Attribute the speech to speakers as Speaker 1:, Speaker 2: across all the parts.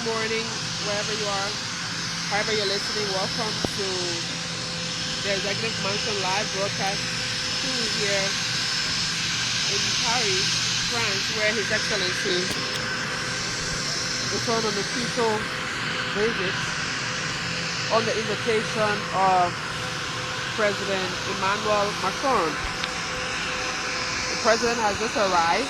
Speaker 1: morning, wherever you are, however you're listening. Welcome to the Executive Mansion live broadcast here in Paris, France, where His Excellency returned on official visit on the invitation of President Emmanuel Macron. The President has just arrived.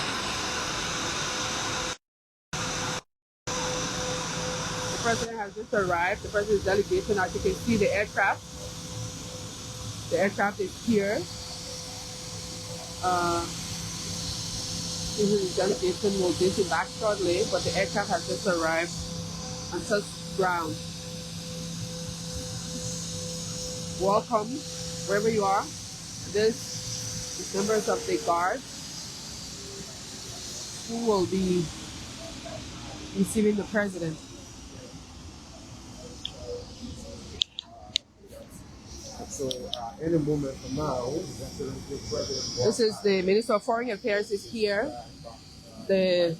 Speaker 1: The President's delegation, as you can see, the aircraft. The aircraft is here. His delegation will disembark shortly, but the aircraft has just arrived and touched ground. Welcome, wherever you are. This is members of the guard who will be receiving the President.
Speaker 2: So, any moment from now,
Speaker 1: this is the Minister of Foreign Affairs is here. The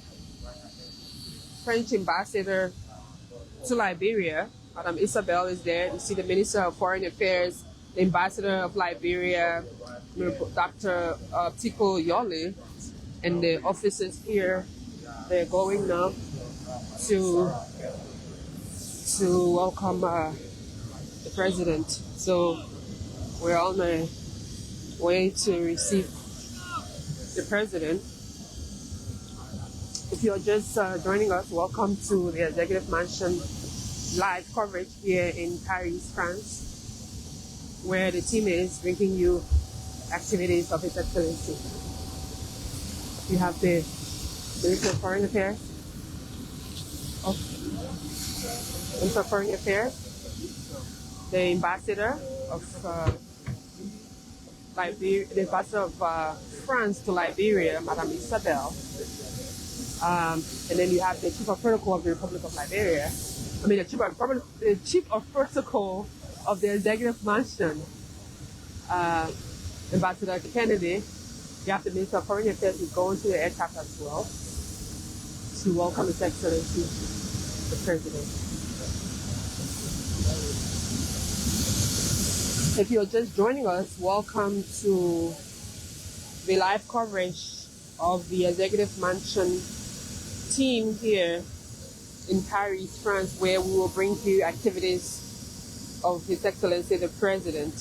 Speaker 1: French ambassador to Liberia, Madame Isabel, is there. You see the Minister of Foreign Affairs, the ambassador of Liberia, Dr. Tiko Yoli, and the officers here. They're going now to welcome the President. So we're on the way to receive the President. If you're just joining us, welcome to the Executive Mansion live coverage here in Paris, France, where the team is bringing you activities of His Excellency. You have the Minister of Foreign Affairs, the ambassador of Liberia, the ambassador of France to Liberia, Madame Isabel, and then you have the Chief of Protocol of the Republic of Liberia. The Chief of Protocol of the Executive Mansion, Ambassador Kennedy. You have the Minister of Foreign Affairs who's going to the aircraft as well to welcome His Excellency, the President. If you're just joining us, welcome to the live coverage of the Executive Mansion team here in Paris, France, where we will bring you activities of His Excellency the President.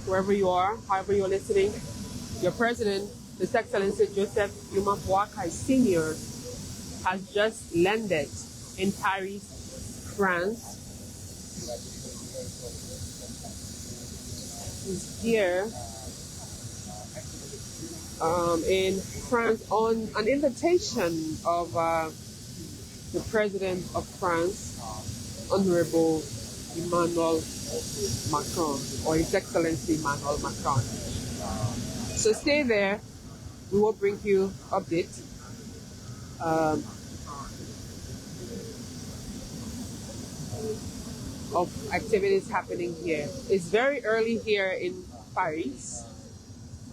Speaker 1: Wherever you are, however you're listening, your President, His Excellency Joseph Nyuma Boakai Sr., has just landed in Paris, France. He's here in France on an invitation of the President of France, Honorable Emmanuel Macron, or His Excellency Emmanuel Macron. So stay there. We will bring you updates. Of activities happening here. It's very early here in Paris.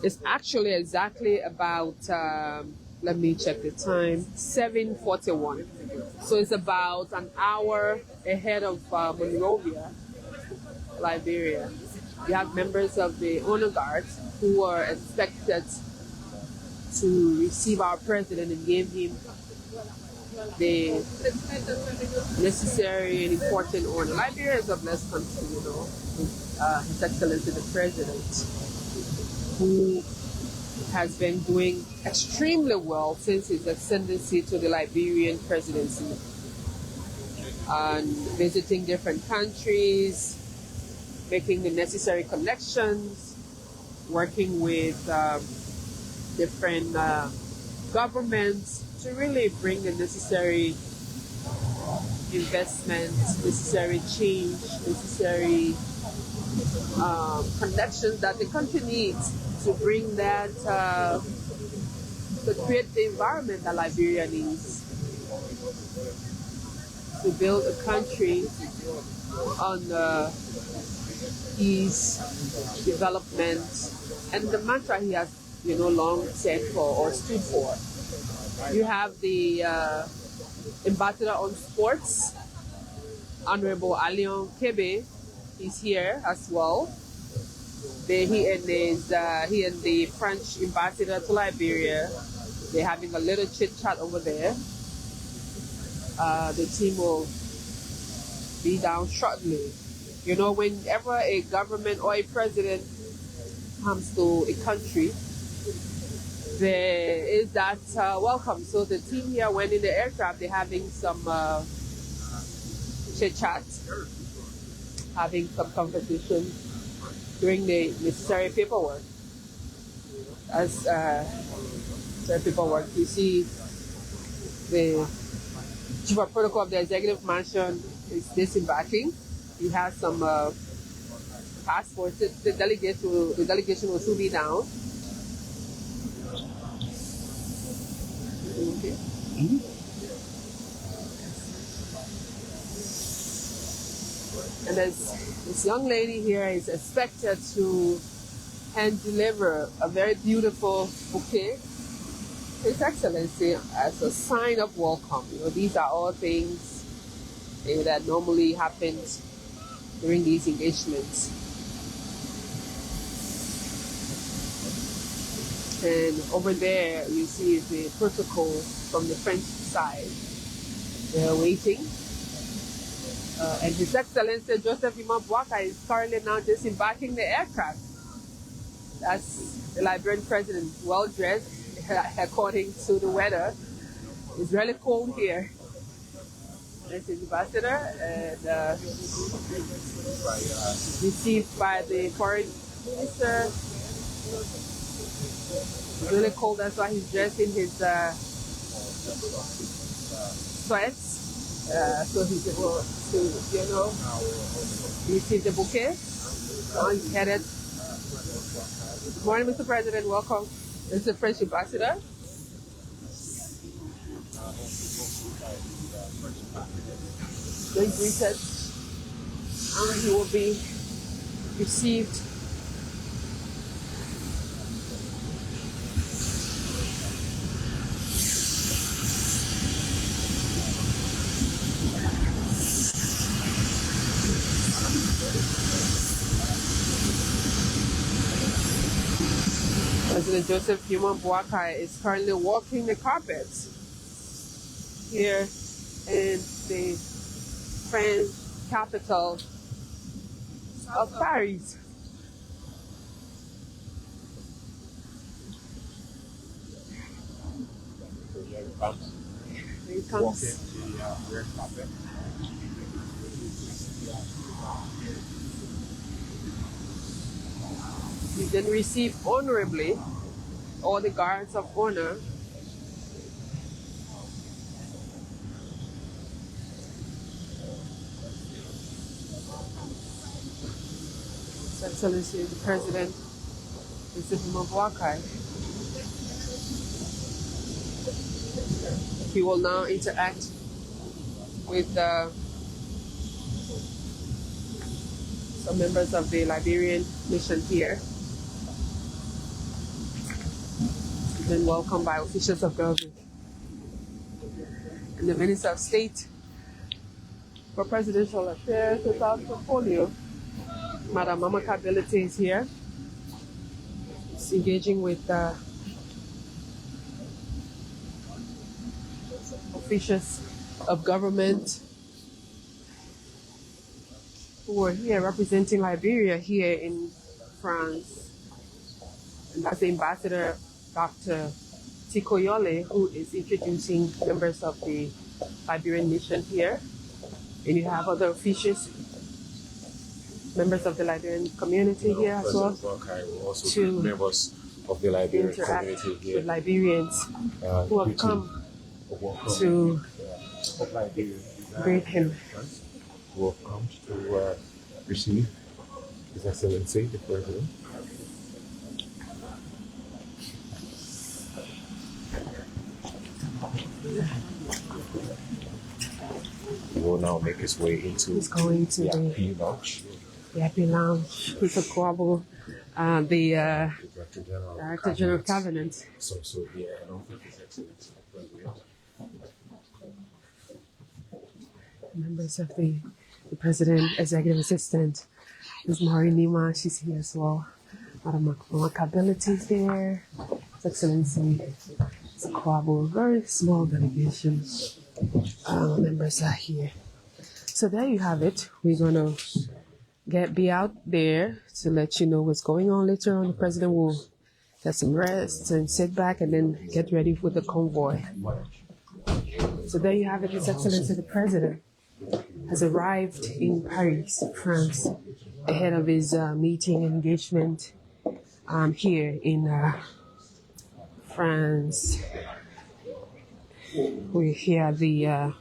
Speaker 1: It's actually exactly about, let me check the time, 7:41. So it's about an hour ahead of Monrovia, Liberia. You have members of the honor guards who are expected to receive our President and give him the necessary and important honor. Liberia is a blessed country, you know, with His Excellency the President, who has been doing extremely well since his ascendancy to the Liberian presidency, and visiting different countries, making the necessary connections, working with different governments to really bring the necessary investments, necessary change, necessary connections that the country needs to bring that, to create the environment that Liberia needs to build a country on peace, development, and the mantra he has long stand for or stood for. You have the Ambassador on Sports, Honorable Alion Kebe, is here as well. He and the French ambassador to Liberia, they're having a little chit chat over there. The team will be down shortly. Whenever a government or a president comes to a country, there is that welcome. So the team here went in the aircraft. They're having some chit chat, having some conversation, doing the necessary paperwork. As the paperwork, you see the chief of protocol of the executive mansion is disembarking. He has some passports. The delegation will soon be down. Okay.
Speaker 3: Mm-hmm.
Speaker 1: And this young lady here is expected to hand deliver a very beautiful bouquet to His Excellency as a sign of welcome. These are all things that normally happen during these engagements. And over there, you see the protocol from the French side. They're waiting. And His Excellency Joseph Nyuma Boakai is currently now disembarking the aircraft. That's the Liberian president, well dressed according to the weather. It's really cold here. That's the ambassador, and received by the foreign minister. It's really cold, that's why he's dressed in his sweats. So he's able to, receive the bouquet. Now he's headed. Good morning, Mr. President. Welcome. This is the French ambassador. Being greeted, and he will be received. President Joseph Nyuma Boakai is currently walking the carpets here in the French capital of Paris.
Speaker 3: Here he comes.
Speaker 1: Here he comes.
Speaker 3: Walking the red carpet.
Speaker 1: He's been received honorably, all the guards of honor. His Excellency the President, President Nyuma Boakai. He will now interact with some members of the Liberian mission here. He's been welcomed by officials of government. And the Minister of State for Presidential Affairs without portfolio, Madam Mamaka Ability, is here. He's engaging with officials of government who are here representing Liberia here in France. And that's the Ambassador Dr. Tikoyole, who is introducing members of the Liberian mission here. And you have other officials, members of the Liberian community here as well.
Speaker 3: President Boakai will also greet members of the Liberian community here.
Speaker 1: With Liberians who have come to greet him.
Speaker 3: Welcome to receive His Excellency the President. He will now make his way into
Speaker 1: He's going to
Speaker 3: the Happy Lounge.
Speaker 1: The Happy Lounge. It's a global the
Speaker 3: Director
Speaker 1: General of Cabinet.
Speaker 3: So yeah, I don't think His Excellency the President.
Speaker 1: Members of the President, Executive Assistant, Ms. Mari Nima, she's here as well. Madam Makability is there. His Excellency Kwabo, very small delegation. Members are here. So there you have it. We're gonna be out there to let you know what's going on later on. The President will get some rest and sit back and then get ready with the convoy. So there you have it. His Excellency the President has arrived in Paris, France, ahead of his meeting engagement here in France. We're here at the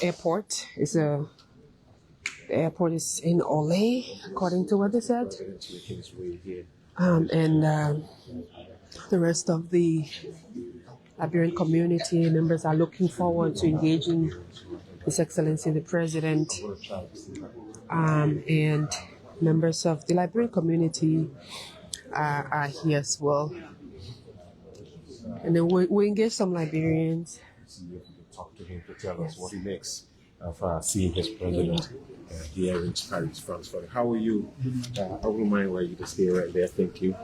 Speaker 1: airport. The airport is in Olé, according to what they said. And the rest of the Liberian community members are looking forward to engaging His Excellency the President, and members of the Liberian community are here as well. And then we engage some Liberians.
Speaker 3: See if we can talk to him to tell us what he makes of seeing his president here in Paris, France. How are you? I wouldn't mind where you just stay right there. Thank you.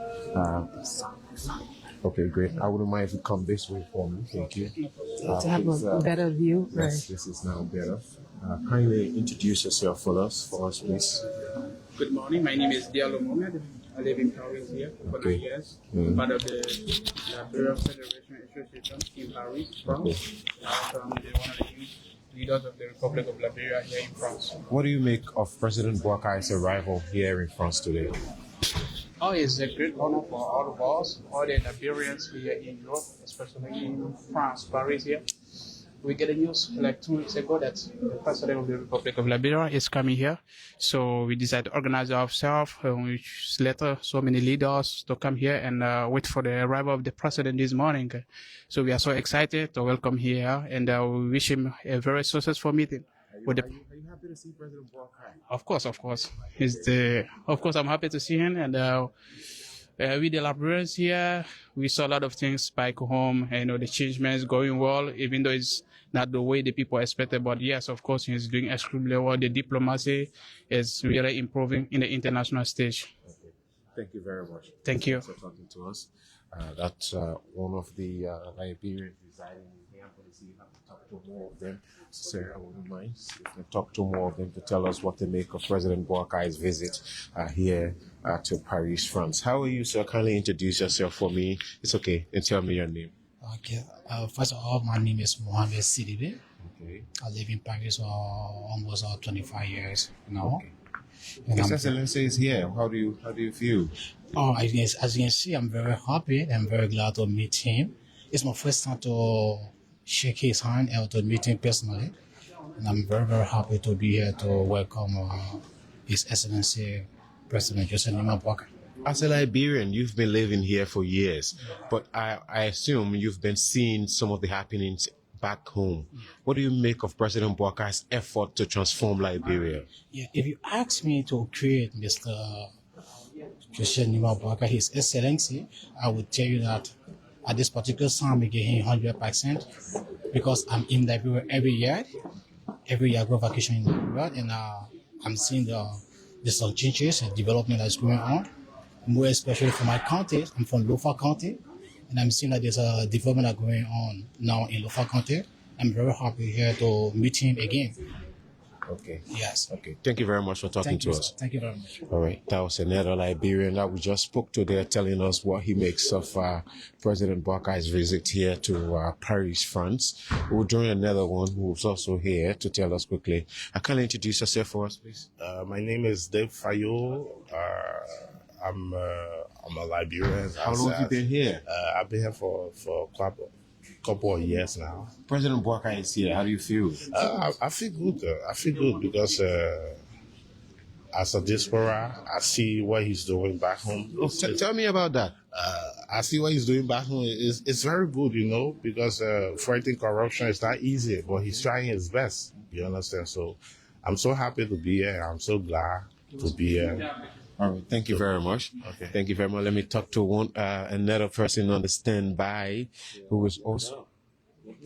Speaker 3: Okay, great. I wouldn't mind if you come this way for me. Thank you.
Speaker 1: To have a better view.
Speaker 3: Yes, right. This is now better. Kindly introduce yourself for us, please.
Speaker 4: Good morning. My name is Diallo Mohamed. I live in Paris here for 9 years. Part of the Liberia Federation Association in Paris, France. I'm one of the youth leaders of the Republic of Liberia here in France.
Speaker 3: What do you make of President Boakai's arrival here in France today?
Speaker 4: Oh, it's a great honor for all of us, all the Liberians here in Europe, especially in France, Paris here. We get the news like 2 weeks ago that the President of the Republic of Liberia is coming here. So we decided to organize ourselves. We later so many leaders to come here and wait for the arrival of the President this morning. So we are so excited to welcome here, and we wish him a very successful meeting.
Speaker 3: Are you happy to see President Boakai?
Speaker 4: Of course. Of course, I'm happy to see him, and with the Liberians here, we saw a lot of things back home. The changements going well, even though it's not the way the people expected. But yes, of course, he's doing extremely well. The diplomacy is really improving in the international stage.
Speaker 3: Okay. Thank you very much.
Speaker 4: Thank you
Speaker 3: for talking to us. That's one of the Liberians residing in here. I'm going to see if I can talk to more of them. Sir, I wouldn't mind if we talk to more of them to tell us what they make of President Boakai's visit here to Paris, France. How are you, sir? Kindly introduce yourself for me. It's okay. And tell me your name.
Speaker 5: Okay. First of all, my name is Mohamed Sidibe.
Speaker 3: Okay.
Speaker 5: I live in Paris for almost 25 years now.
Speaker 3: Okay. His Excellency is here. How do you feel?
Speaker 5: Oh, as you can see, I'm very happy. I'm very glad to meet him. It's my first time to shake his hand and to meet him personally. And I'm very, very happy to be here to welcome His Excellency President Joseph Nyuma Boakai.
Speaker 3: As a Liberian, you've been living here for years, but I assume you've been seeing some of the happenings back home. What do you make of President Boakai's effort to transform Liberia?
Speaker 5: Yeah, if you ask me to create Mr. Joseph Nyuma Boakai, His Excellency, I would tell you that at this particular time, we get him 100% because I'm in Liberia every year. Every year I go vacation in Liberia, and I'm seeing the some changes and development that's going on. More especially for my county, I'm from Lofa County, and I'm seeing that there's a development that's going on now in Lofa County. I'm very happy here to meet him again.
Speaker 3: Okay.
Speaker 5: Yes.
Speaker 3: Okay. Thank you very much for talking to us.
Speaker 5: Thank you very much.
Speaker 3: All right. That was another Liberian that we just spoke to there, telling us what he makes of President Boakai's visit here to Paris, France. We'll join another one who's also here to tell us quickly. Can you introduce yourself for us, please?
Speaker 6: My name is Dave Fayo. I'm a Liberian.
Speaker 3: How long have you been here?
Speaker 6: I've been here for a couple of years now.
Speaker 3: President Boakai is here. How do you feel?
Speaker 6: I feel good. I feel good because as a diaspora, I see what he's doing back home.
Speaker 3: Tell me about that.
Speaker 6: I see what he's doing back home. It's very good, because fighting corruption is not easy, but he's trying his best. You understand? So I'm so happy to be here. I'm so glad to be here.
Speaker 3: All right. Thank you very much.
Speaker 6: Okay.
Speaker 3: Thank you very much. Let me talk to another person on the standby who is also.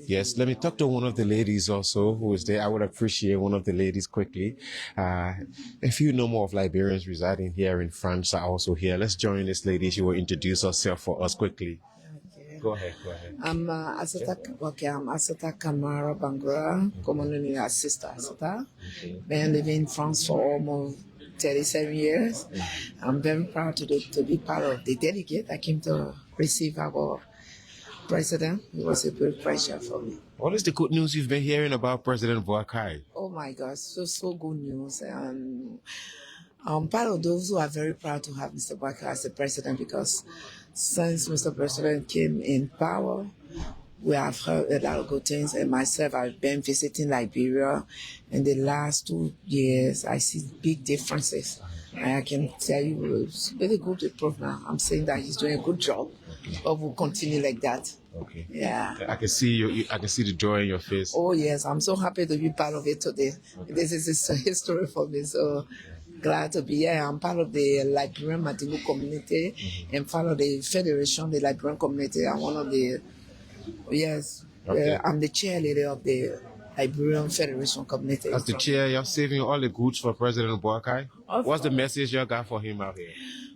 Speaker 3: Yes, let me talk to one of the ladies also who is there. I would appreciate one of the ladies quickly. If you know more of Liberians residing here in France are also here, let's join this lady. She will introduce herself for us quickly.
Speaker 7: Okay.
Speaker 3: Go ahead.
Speaker 7: I'm Asata Kamara Bangura, commonly as Sister Asata. Been living in France for almost 37 years. I'm very proud to be part of the delegate. I came to receive our president. It was a great pleasure for me.
Speaker 3: What is the good news you've been hearing about President Boakai?
Speaker 7: Oh my gosh, so good news. I'm part of those who are very proud to have Mr. Boakai as the president because since Mr. President came in power, we have heard a lot of good things. And myself, I've been visiting Liberia. In the last 2 years, I see big differences. And I can tell you, it's really good improvement. I'm saying that he's doing a good job, but we'll continue like that.
Speaker 3: Okay.
Speaker 7: Yeah.
Speaker 3: I can see you. I can see the joy in your face.
Speaker 7: Oh yes, I'm so happy to be part of it today.
Speaker 3: Okay.
Speaker 7: This is a history for me. So glad to be here. I'm part of the Liberian Madibu community and part of the Federation, the Liberian community. I'm one of the, I'm the chairleader of the Liberian Federation community.
Speaker 3: As the chair, you're saving all the goods for President Boakai.
Speaker 7: Of
Speaker 3: What's the message you got for him out here?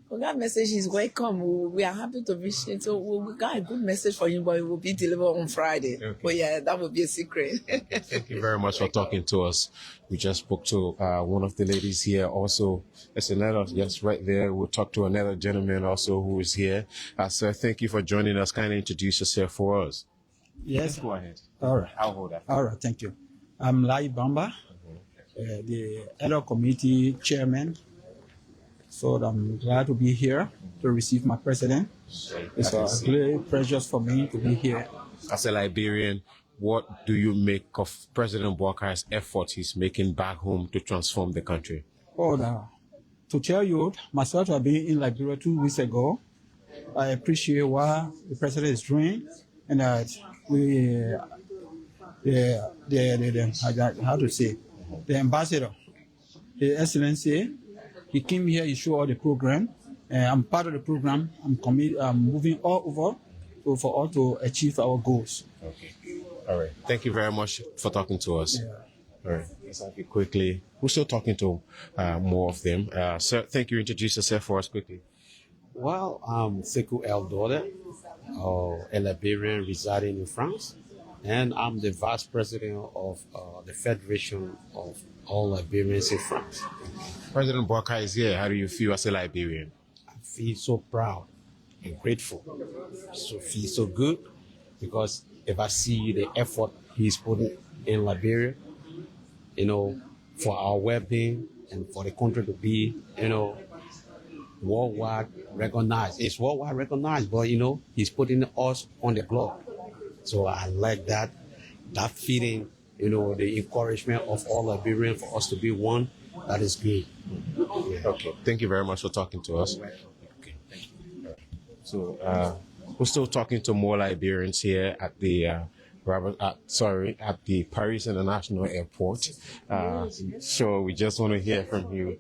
Speaker 7: Well, that message is welcome. We are happy to reach him. So we got a good message for him, but it will be delivered on Friday.
Speaker 3: Okay.
Speaker 7: But yeah, that will be a secret.
Speaker 3: Thank you very much for talking to us. We just spoke to one of the ladies here also. There's another, yes, right there. We'll talk to another gentleman also who is here. Sir, thank you for joining us. Kindly introduce yourself for us.
Speaker 8: Yes.
Speaker 3: Go ahead.
Speaker 8: All right.
Speaker 3: I'll hold that.
Speaker 8: All right. Thank you. I'm Lai Bamba, the Elder Committee Chairman. So I'm glad to be here to receive my president. It's a great pleasure for me to be here.
Speaker 3: As a Liberian, what do you make of President Boakai's effort he's making back home to transform the country?
Speaker 8: To tell you, myself, I've been in Liberia 2 weeks ago. I appreciate what the president is doing, and that the ambassador, His Excellency, he came here, he showed all the program. I'm part of the program. I'm moving all over for all to achieve our goals.
Speaker 3: Okay. All right. Thank you very much for talking to us.
Speaker 8: Yeah.
Speaker 3: All right. Let's have you quickly. We're still talking to more of them. Sir, thank you. Introduce yourself for us quickly.
Speaker 9: Well, I'm Sekou Eldore, a Liberian residing in France, and I'm the Vice President of the Federation of all Liberians in France.
Speaker 3: President Boakai is here. How do you feel as a Liberian?
Speaker 9: I feel so proud and grateful. So feel so good because if I see the effort he's putting in Liberia, for our well-being and for the country to be, worldwide recognized. It's worldwide recognized, but he's putting us on the globe. So I like that feeling, the encouragement of all Liberians for us to be one. That is good. Yeah.
Speaker 3: Okay. Thank you very much for talking to us. Okay. Thank you. So we're still talking to more Liberians here at the at the Paris International Airport. So we just want to hear from you.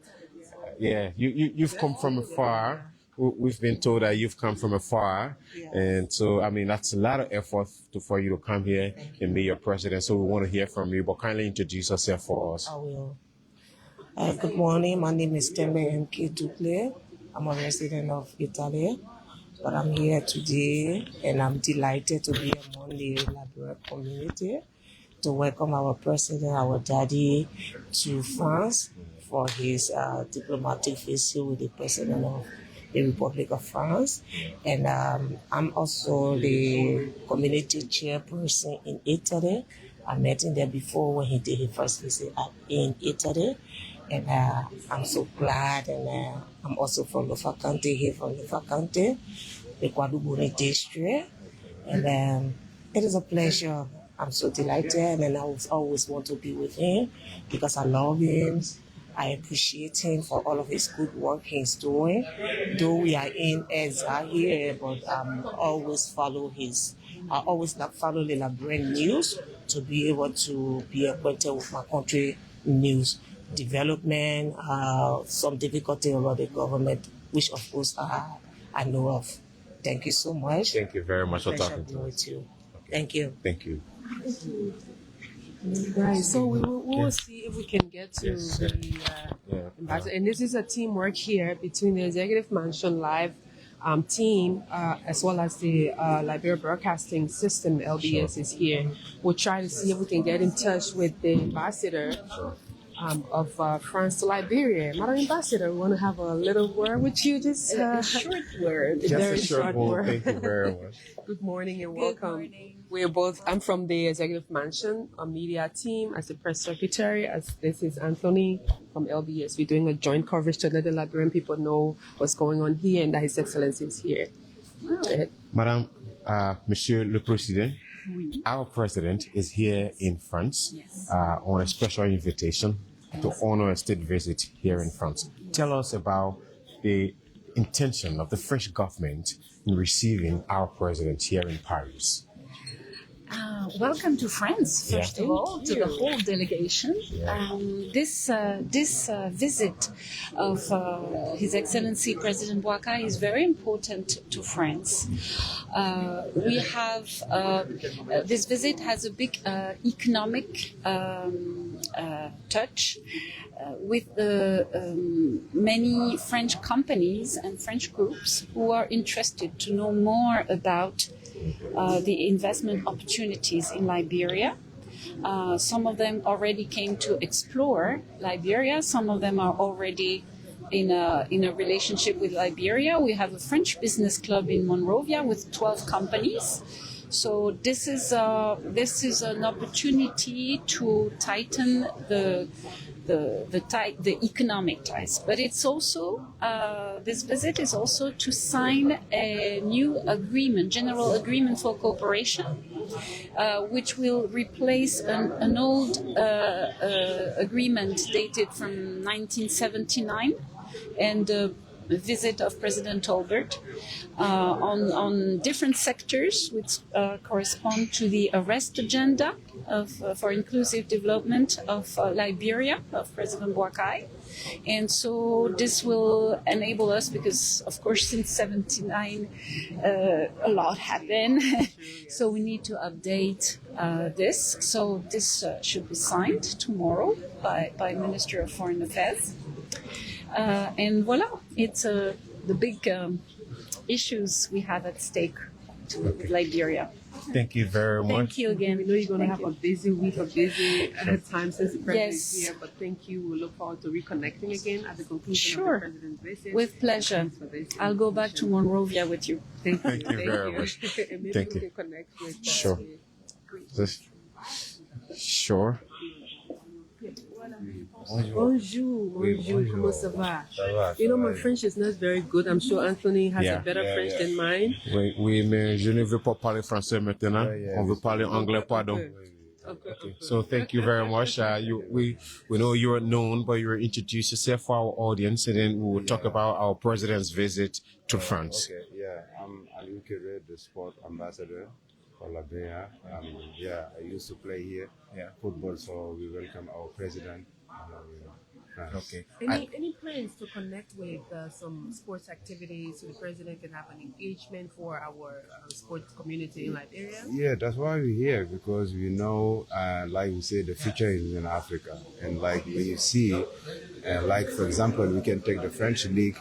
Speaker 3: You've come from afar. We've been told that you've come from afar, and so that's a lot of effort for you to come here and be your president. So we want to hear from you, but kindly introduce yourself for us.
Speaker 10: I will. Good morning. My name is Tembe M.K. Duple. I'm a resident of Italy, but I'm here today, and I'm delighted to be among the Liberian community to welcome our president, our daddy, to France for his diplomatic visit with the president of the Republic of France. And I'm also the community chairperson in Italy. I met him there before when he did his first visit in Italy. And I'm so glad, and I'm also from Lofa County, here from Lofa County, the Kwadubuni district. And it is a pleasure. I'm so delighted, and I will always want to be with him because I love him. I appreciate him for all of his good work he's doing. Though we are in exile here, but I always follow the Liberian news to be able to be acquainted with my country news. development, some difficulty about the government, which of course I know of. Thank you so much.
Speaker 3: Thank you very much for
Speaker 10: Pleasure
Speaker 3: talking
Speaker 10: being
Speaker 3: to us.
Speaker 10: with you. Thank you.
Speaker 3: Thank you.
Speaker 1: Right, so we will see if we can get to
Speaker 3: Yes,
Speaker 1: the ambassador. And this is a teamwork here between the Executive Mansion Live team as well as the Liberia Broadcasting System, LBS, is here. We'll try to see if we can get in touch with the ambassador of France to Liberia. Madam Ambassador, we want to have a little word with you, just a short word.
Speaker 3: Just
Speaker 1: Very
Speaker 3: a short word. Thank you very much.
Speaker 1: Good morning and welcome. I'm from the Executive Mansion, a media team as the press secretary, as this is Anthony from LBS. We're doing a joint coverage to let the Liberian people know what's going on here and that His Excellency is here. Go ahead.
Speaker 3: Madam, Monsieur le Président, our president is here in France on a special invitation to honor a state visit here in France. Tell us about the intention of the French government in receiving our president here in Paris.
Speaker 11: Welcome to France, first of all, to the whole delegation. This visit of His Excellency President Boakai is very important to France. We have this visit has a big economic touch with many French companies and French groups who are interested to know more about the investment opportunities in Liberia. Some of them already came to explore Liberia. Some of them are already in a relationship with Liberia. We have a French business club in Monrovia with 12 companies. So this is an opportunity to tighten the economic ties, but it's also this visit is also to sign a new agreement, general agreement for cooperation, which will replace an old agreement dated from 1979, and the visit of President Tolbert on different sectors which correspond to the arrest agenda for inclusive development of Liberia, of President Boakai. And so this will enable us, because of course since 79 a lot happened, so we need to update this. So this should be signed tomorrow by Minister of Foreign Affairs. And voila, it's the big issues we have at stake with Liberia.
Speaker 3: Thank you very much.
Speaker 11: Thank you again.
Speaker 1: We know you're going to have a busy week, a busy time since the president
Speaker 11: Yes.
Speaker 1: is here, but thank you. We look forward to reconnecting again at the conclusion
Speaker 11: Sure.
Speaker 1: of the president's visit.
Speaker 11: With pleasure.
Speaker 1: Thanks for this
Speaker 11: I'll go back to Monrovia with you.
Speaker 1: Thank you.
Speaker 3: Thank you very much.
Speaker 1: And maybe
Speaker 3: Thank
Speaker 1: we
Speaker 3: you.
Speaker 1: can connect with
Speaker 3: Sure. Sure.
Speaker 1: Bonjour, comment ça va? You know, my French is not very good. I'm sure Anthony has a better French than mine.
Speaker 3: Oui, oui, mais je ne veux pas parler français maintenant. On veut parler anglais, pardon.
Speaker 1: Okay.
Speaker 3: So thank you very much. We know you're known, but you introduce yourself for our audience, and then we will talk about our president's visit to France.
Speaker 12: Okay, I'm Aliou Kere, the sport ambassador for Liberia. I used to play here, football, so we welcome our president.
Speaker 3: Okay.
Speaker 1: Any plans to connect with some sports activities so the president can have an engagement for our sports community in Liberia?
Speaker 12: Yeah, that's why we're here, because we know, like we say, the future is in Africa. And like we see, like for example, we can take the French league,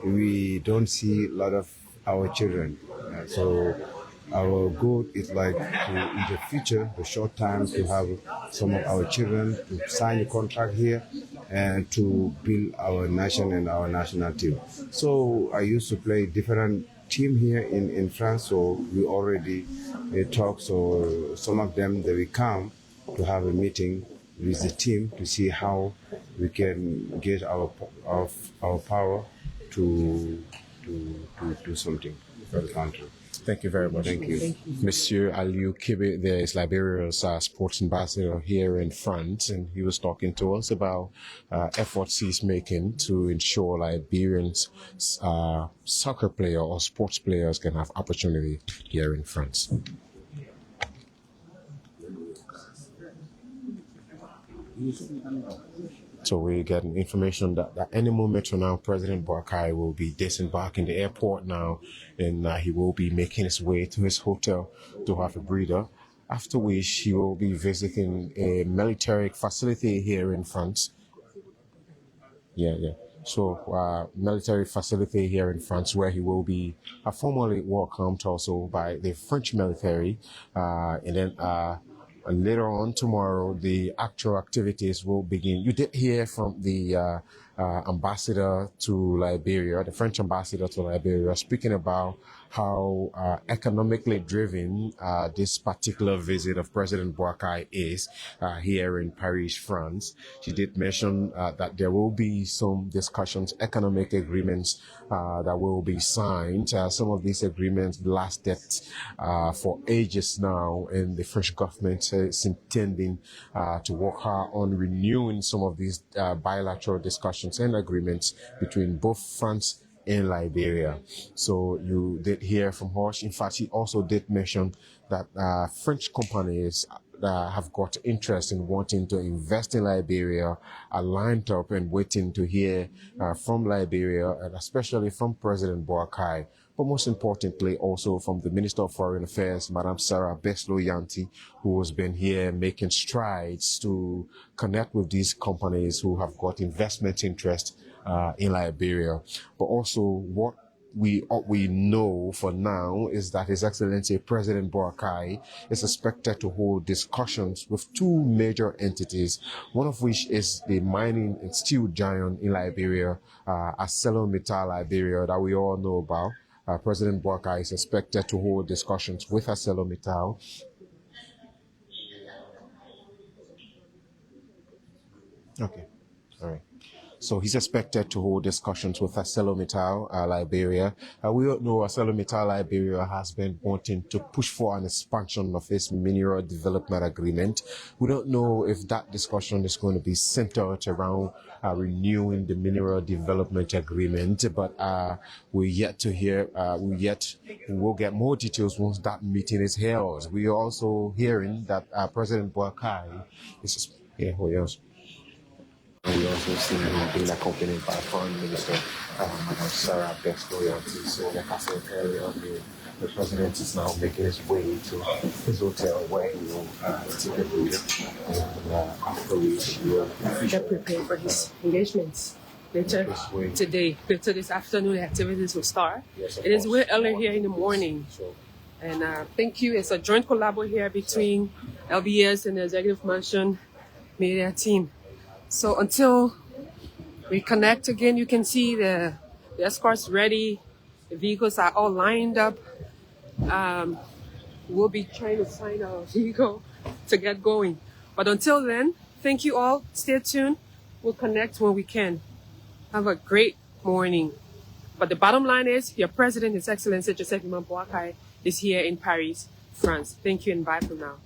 Speaker 12: we don't see a lot of our children. So our goal is like to, in the future, the short time, to have some of our children to sign a contract here and to build our nation and our national team. So I used to play different team here in France, so we already talk. So some of them, they will come to have a meeting with the team to see how we can get our power to do something for the country.
Speaker 3: Thank you very much.
Speaker 12: Thank you.
Speaker 3: Monsieur Aliou Kebe, there is Liberia's sports ambassador here in France, and he was talking to us about efforts he's making to ensure Liberians soccer players or sports players can have opportunity here in France. So we're getting information that at any moment from now, President Boakai will be disembarking the airport now, and he will be making his way to his hotel to have a breather. After which he will be visiting a military facility here in France. So military facility here in France where he will be formally welcomed also by the French military. And then later on tomorrow, the actual activities will begin. You did hear from the ambassador to Liberia, the French ambassador to Liberia, speaking about how economically driven this particular visit of President Boakai is here in Paris, France. She did mention that there will be some discussions, economic agreements that will be signed. Some of these agreements lasted for ages now, and the French government is intending to work hard on renewing some of these bilateral discussions and agreements between both France in Liberia. So you did hear from Horsh. In fact, he also did mention that French companies have got interest in wanting to invest in Liberia are lined up and waiting to hear from Liberia, and especially from President Boakai, but most importantly also from the Minister of Foreign Affairs, Madam Sarah Beslo-Yanti, who has been here making strides to connect with these companies who have got investment interest in Liberia. But also what we know for now is that His Excellency President Boakai is expected to hold discussions with two major entities, one of which is the mining and steel giant in Liberia, ArcelorMittal Liberia, that we all know about. President Boakai is expected to hold discussions with ArcelorMittal. Okay, all right. So he's expected to hold discussions with ArcelorMittal Liberia. We all know ArcelorMittal Liberia has been wanting to push for an expansion of its mineral development agreement. We don't know if that discussion is going to be centered around renewing the mineral development agreement, but we're yet to hear. We'll get more details once that meeting is held. We're also hearing that President Boakai is who else? We also see him being accompanied by Foreign Minister Madam Sarah Beslo-Yanti. So like I said earlier, the president is now making his way to his hotel where he will take a breather. And after which he will
Speaker 1: get prepared for his engagements. Later today, later this afternoon, the activities will start.
Speaker 3: Yes,
Speaker 1: it is way early here in the morning. And thank you. It's a joint collabo here between LBS and the Executive Mansion media team. So until we connect again, you can see the escorts ready. The vehicles are all lined up. We'll be trying to find our vehicle to get going. But until then, thank you all. Stay tuned. We'll connect when we can. Have a great morning. But the bottom line is, your president, His Excellency Joseph Nyuma Boakai, is here in Paris, France. Thank you and bye for now.